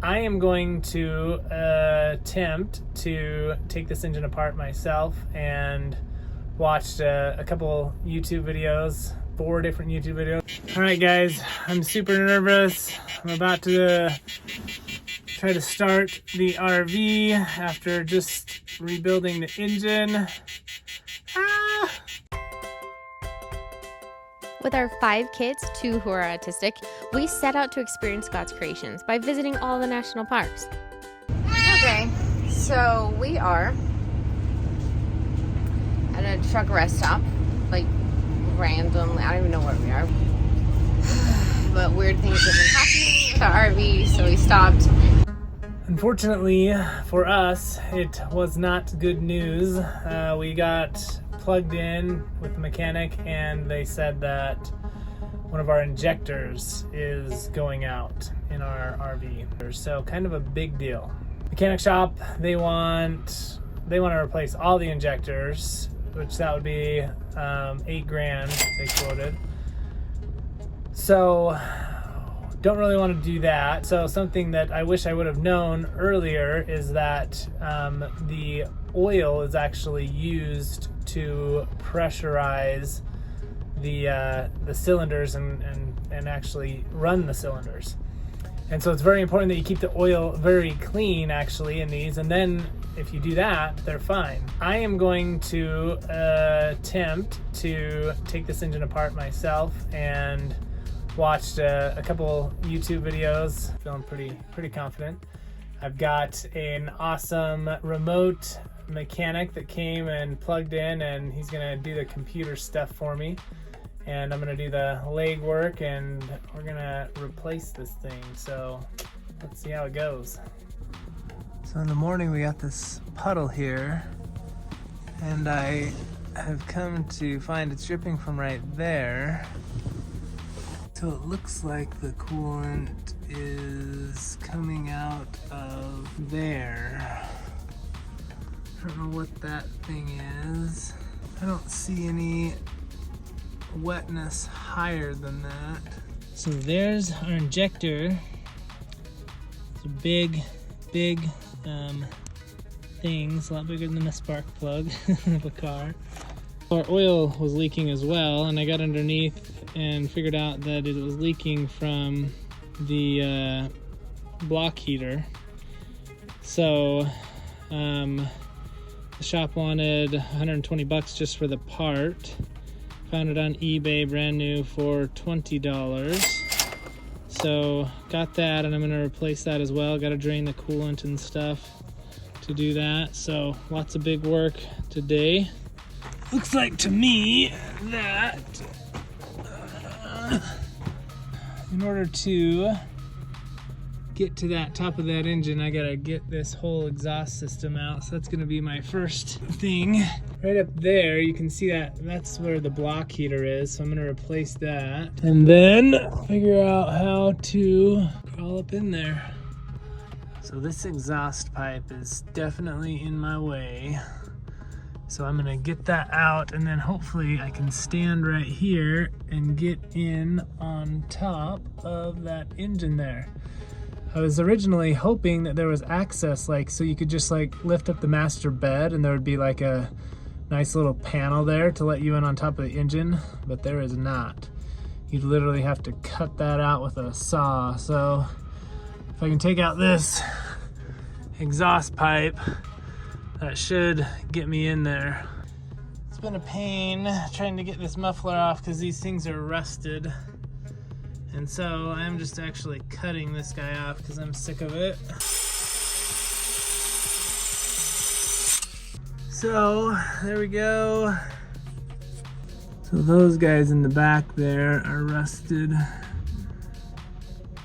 I am going to attempt to take this engine apart myself, and watched a couple YouTube videos, 4 different YouTube videos. All right guys, I'm super nervous. I'm about to try to start the RV after just rebuilding the engine. With our 5 kids, 2 who are autistic, we set out to experience God's creations by visiting all the national parks. Okay, so we are at a truck rest stop, like randomly. I don't even know where we are. But weird things have been happening with our RV, so we stopped. Unfortunately for us, it was not good news. We got plugged in with the mechanic and they said that one of our injectors is going out in our RV. So kind of a big deal. Mechanic shop, they want to replace all the injectors, which that would be $8,000 they quoted. So don't really want to do that. So something that I wish I would have known earlier is that the oil is actually used to pressurize the cylinders and actually run the cylinders. And so it's very important that you keep the oil very clean actually in these, and then if you do that, they're fine. I am going to attempt to take this engine apart myself, and watched a couple YouTube videos. Feeling pretty confident. I've got an awesome remote mechanic that came and plugged in, and he's gonna do the computer stuff for me, and I'm gonna do the leg work, and we're gonna replace this thing. So let's see how it goes. So in the morning we got this puddle here, and I have come to find it's dripping from right there. So it looks like the coolant is coming out of there. I don't know what that thing is. I don't see any wetness higher than that. So there's our injector. It's a big thing. It's a lot bigger than a spark plug of a car. Our oil was leaking as well, and I got underneath and figured out that it was leaking from the block heater. So the shop wanted 120 bucks just for the part. Found it on eBay brand new for $20. So got that, and I'm gonna replace that as well. Got to drain the coolant and stuff to do that. So lots of big work today. Looks like to me that in order to get to that top of that engine, I gotta get this whole exhaust system out. So that's gonna be my first thing. Right up there, you can see that's where the block heater is. So I'm gonna replace that and then figure out how to crawl up in there. So this exhaust pipe is definitely in my way. So I'm gonna get that out, and then hopefully I can stand right here and get in on top of that engine there. I was originally hoping that there was access, like, so you could just like lift up the master bed and there would be like a nice little panel there to let you in on top of the engine, but there is not. You'd literally have to cut that out with a saw. So if I can take out this exhaust pipe, that should get me in there. It's been a pain trying to get this muffler off because these things are rusted. And so I'm just actually cutting this guy off because I'm sick of it. So there we go. So those guys in the back there are rusted.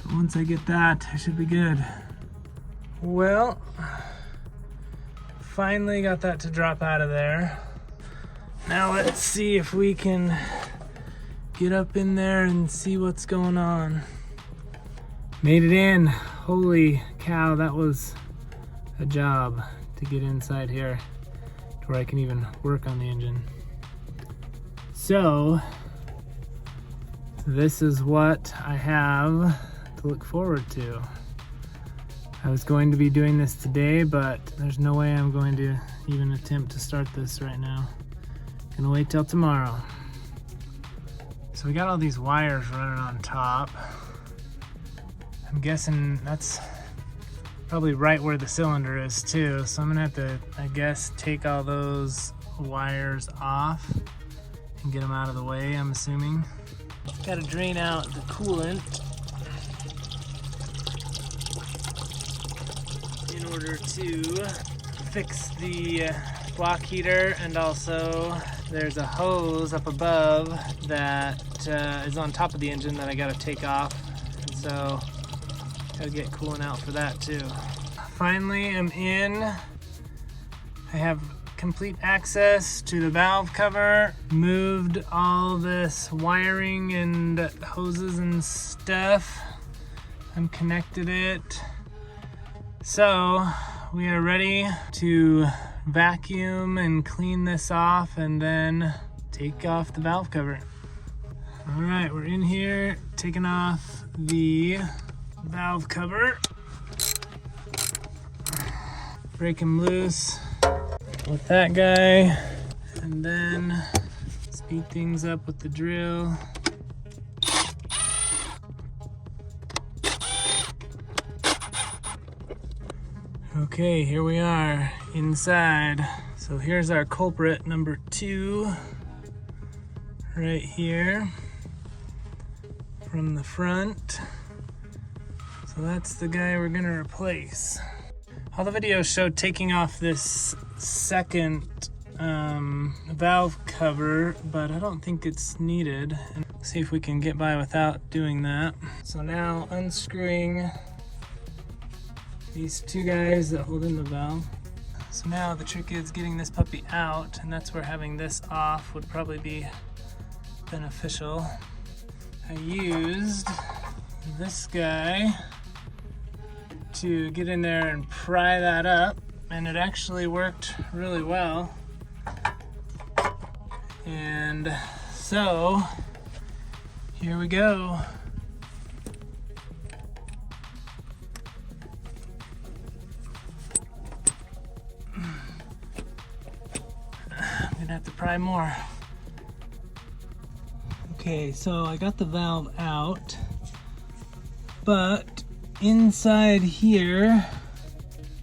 But once I get that, I should be good. Well, finally got that to drop out of there. Now let's see if we can get up in there and see what's going on. Made it in. Holy cow, that was a job to get inside here to where I can even work on the engine. So this is what I have to look forward to. I was going to be doing this today, but there's no way I'm going to even attempt to start this right now. Gonna wait till tomorrow. So we got all these wires running on top. I'm guessing that's probably right where the cylinder is too. So I'm gonna have to, I guess, take all those wires off and get them out of the way, I'm assuming. Got to drain out the coolant in order to fix the block heater, and also there's a hose up above that is on top of the engine that I got to take off, and so got to get coolant out for that too. Finally, I'm in. I have complete access to the valve cover, moved all this wiring and hoses and stuff, unconnected it. So we are ready to vacuum and clean this off and then take off the valve cover. All right, we're in here taking off the valve cover. Break him loose with that guy, and then speed things up with the drill. Okay, here we are inside. So here's our culprit number 2 right here from the front. So that's the guy we're gonna replace. All the videos showed taking off this second valve cover, but I don't think it's needed. And see if we can get by without doing that. So now unscrewing these 2 guys that hold in the valve. So now the trick is getting this puppy out, and that's where having this off would probably be beneficial. I used this guy to get in there and pry that up, and it actually worked really well. And so here we go. I'm gonna have to pry more. Okay, so I got the valve out, but inside here,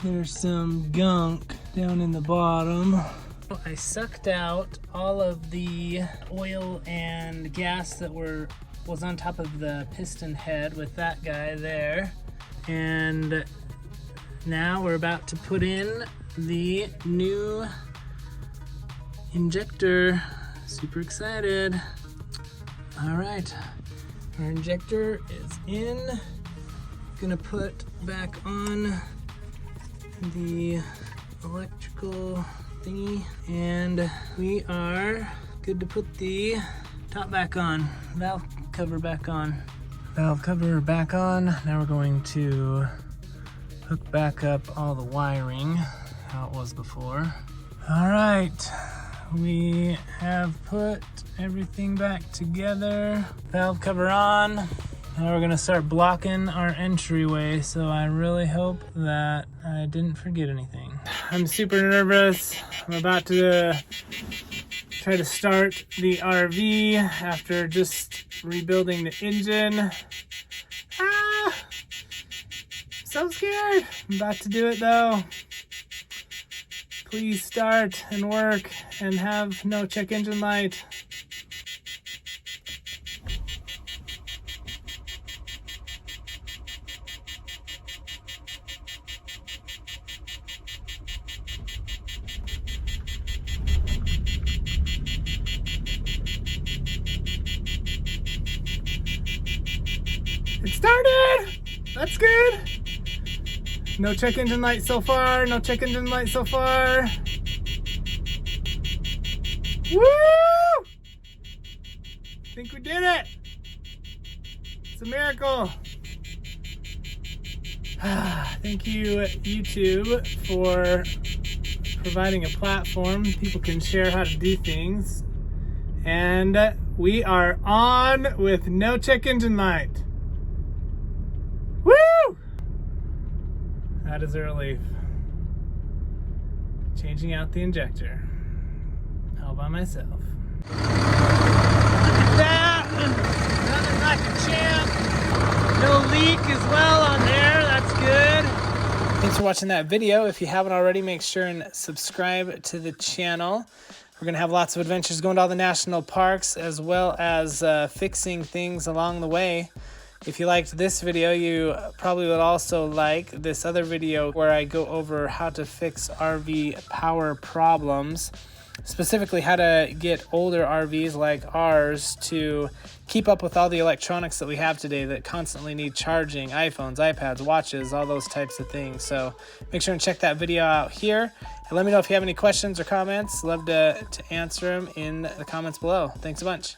there's some gunk down in the bottom. I sucked out all of the oil and gas that was on top of the piston head with that guy there. And now we're about to put in the new injector. Super excited. All right, our injector is in. Gonna put back on the electrical thingy, and we are good to put the top back on, valve cover back on. Valve cover back on. Now we're going to hook back up all the wiring, how it was before. All right, we have put everything back together. Valve cover on. Now we're gonna start blocking our entryway, so I really hope that I didn't forget anything. I'm super nervous. I'm about to try to start the RV after just rebuilding the engine. Ah! So scared. I'm about to do it though. Please start and work and have no check engine light. It started! That's good. No check engine light so far. No check engine light so far. Woo! I think we did it. It's a miracle. Thank you, YouTube, for providing a platform. People can share how to do things. And we are on with no check engine light. Woo! That is a relief. Changing out the injector. All by myself. Look at that! Running like a champ. No leak as well on there. That's good. Thanks for watching that video. If you haven't already, make sure and subscribe to the channel. We're going to have lots of adventures going to all the national parks, as well as fixing things along the way. If you liked this video, you probably would also like this other video where I go over how to fix RV power problems. Specifically, how to get older RVs like ours to keep up with all the electronics that we have today that constantly need charging, iPhones, iPads, watches, all those types of things. So make sure and check that video out here. And let me know if you have any questions or comments. Love to answer them in the comments below. Thanks a bunch.